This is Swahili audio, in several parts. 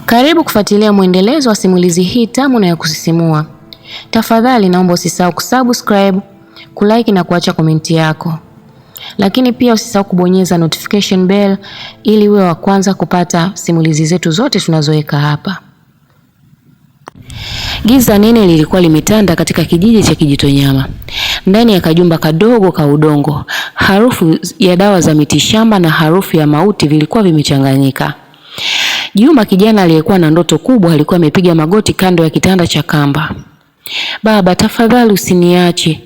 Karibu kufuatilia mwendelezo wa simulizi hii tamu na ya kusisimua. Tafadhali naomba usisahau kusubscribe, kulike na kuacha komenti yako. Lakini pia usisahau kubonyeza notification bell ili uwe wa kwanza kupata simulizi zetu zote tunazoweka hapa. Giza nene lilikuwa limetanda katika kijiji cha Kijitonyama. Ndani ya kajumba kadogo ka udongo, harufu ya dawa za mitishamba na harufu ya mauti vilikuwa vimechanganyika. Juma, kijana aliyekuwa na ndoto kubwa, alikuwa amepiga magoti kando ya kitanda cha kamba. "Baba, tafadhali usiniache."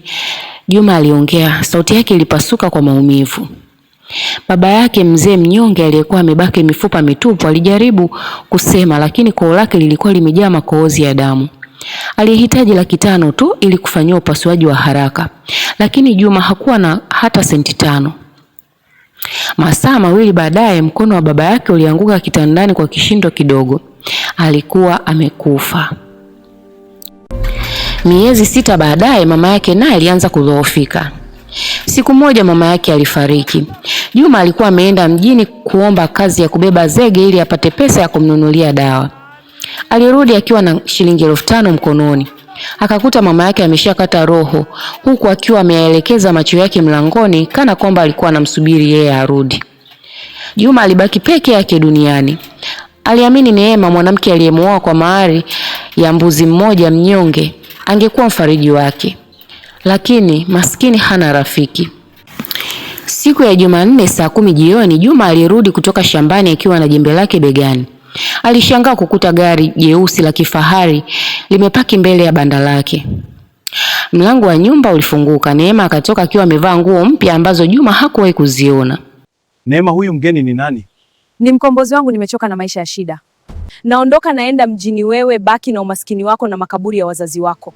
Juma aliongea, sauti yake ilipasuka kwa maumivu. Baba yake mzee mnyonge aliyekuwa amebaki mifupa mitupu alijaribu kusema, lakini koo lake lilikuwa limejaa makohozi ya damu. Alihitaji 500 tu ili kufanyia upasuaji wa haraka, lakini Juma hakuwa na hata senti 5. Masaa mawili baadaye, mkono wa baba yake ulianguka kitandani kwa kishindo kidogo. Alikuwa amekufa. Miezi 6 baadaye, mama yake naye alianza kudhoofika. Siku moja mama yake alifariki. Juma alikuwa ameenda mjini kuomba kazi ya kubeba zege ili apate pesa ya kumnunulia dawa. Alirudi akiwa na shilingi 5,000 mkononi. Akakuta mama yake ameshakata roho, huku akiwa ameelekeza macho yake mlangoni kana kwamba alikuwa anamsubiri yeye arudi. Juma alibaki peke yake duniani. Aliamini Neema, mwanamke aliyemuoa kwa mahari ya mbuzi mmoja mnyonge, angekuwa mfariji wake. Lakini maskini hana rafiki. Siku ya Jumanne saa 10 jioni, Juma alirudi kutoka shambani akiwa na jembe lake begani. Alishangaa kukuta gari jeusi la kifahari limepaki mbele ya banda lake. Mlango wa nyumba ulifunguka. Neema akatoka akiwa amevaa nguo mpya ambazo Juma hakuwahi kuziona. "Neema, huyu mgeni ni nani?" "Ni mkombozi wangu, nimechoka na maisha ya shida. Naondoka naenda mjini, wewe baki na umaskini wako na makaburi ya wazazi wako."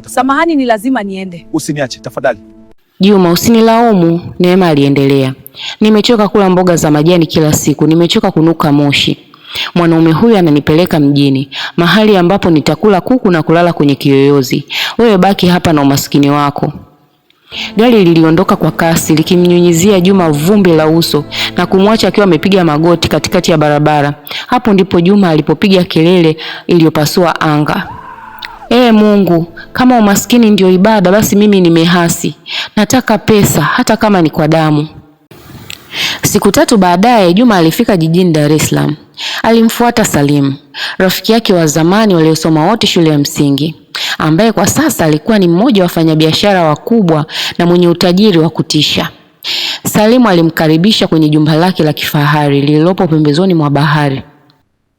"Samahani, ni lazima niende." "Usiniache tafadhali." "Juma, usinilaumu," Neema aliendelea. "Nimechoka kula mboga za majani kila siku, nimechoka kunuka moshi. Mwanaume huyu ananipeleka mjini, mahali ambapo nitakula kuku na kulala kwenye kiyoyozi. Wewe baki hapa na umaskini wako." Gari liliondoka kwa kasi likimnyunyizia Juma vumbi la uso na kumwacha akiwa amepiga magoti katikati ya barabara. Hapo ndipo Juma alipopiga kelele iliyopasua anga. Mungu, kama umaskini ndio ibada, basi mimi nimehasi. Nataka pesa, hata kama ni kwa damu." Siku 3 baadaye, Juma alifika jijini Dar es Salaam. Alimfuata Salim, rafiki yake wa zamani waliosoma wote shule ya msingi, ambaye kwa sasa alikuwa ni mmoja wa wafanyabiashara wakubwa na mwenye utajiri wa kutisha. Salim alimkaribisha kwenye jumba lake la kifahari lililopo pembezoni mwa bahari.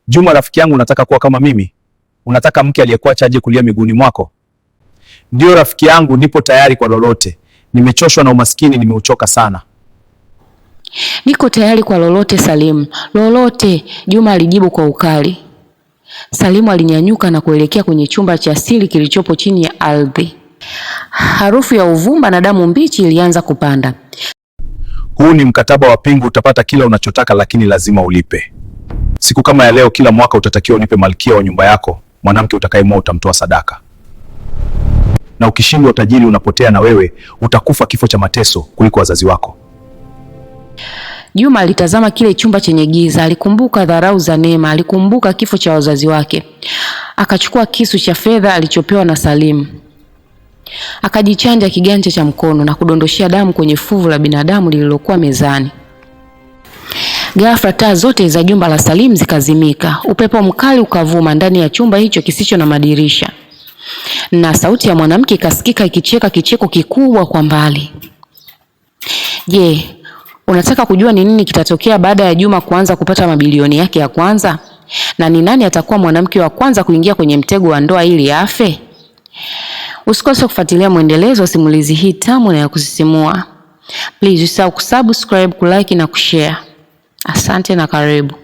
"Juma, rafiki yangu, unataka kuwa kama mimi? Unataka mke aliyekuwa chaje kulia miguuni mwako?" "Ndio rafiki yangu, nipo tayari kwa lolote. Nimechoshwa na umaskini, nimeuchoka sana." "Niko tayari kwa lolote Salim, lolote," Juma alijibu kwa ukali. Salimu alinyanyuka na kuelekea kwenye chumba cha siri kilichopo chini ya ardhi. Harufu ya uvumba na damu mbichi ilianza kupanda. "Huu ni mkataba wa pingu, utapata kila unachotaka, lakini lazima ulipe. Siku kama ya leo kila mwaka utatakiwa unipe malkia wa nyumba yako, mwanamke utakayemoa utamtoa sadaka. Na ukishindwa utajiri unapotea na wewe utakufa kifo cha mateso kuliko wazazi wako." Juma alitazama kile chumba chenye giza, alikumbuka dharau za Neema, alikumbuka kifo cha wazazi wake. Akachukua kisu cha fedha alichopewa na Salim. Akajichanja kiganja cha mkono na kudondoshia damu kwenye fuvu la binadamu lililokuwa mezani. Ghafla taa zote za jumba la Salim zikazimika. Upepo mkali ukavuma ndani ya chumba hicho kisicho na madirisha. Na sauti ya mwanamke ikasikika ikicheka kicheko kikubwa kwa mbali. "Je, unataka kujua ni nini kitatokea baada ya Juma kuanza kupata mabilioni yake ya kwanza? Na ni nani atakuwa mwanamke wa kwanza kuingia kwenye mtego wa ndoa ili afe?" Usikose kufuatilia mwendelezo wa simulizi hii tamu na ya kusisimua. Please usisahau kusubscribe, kulike na kushare. Asante na karibu.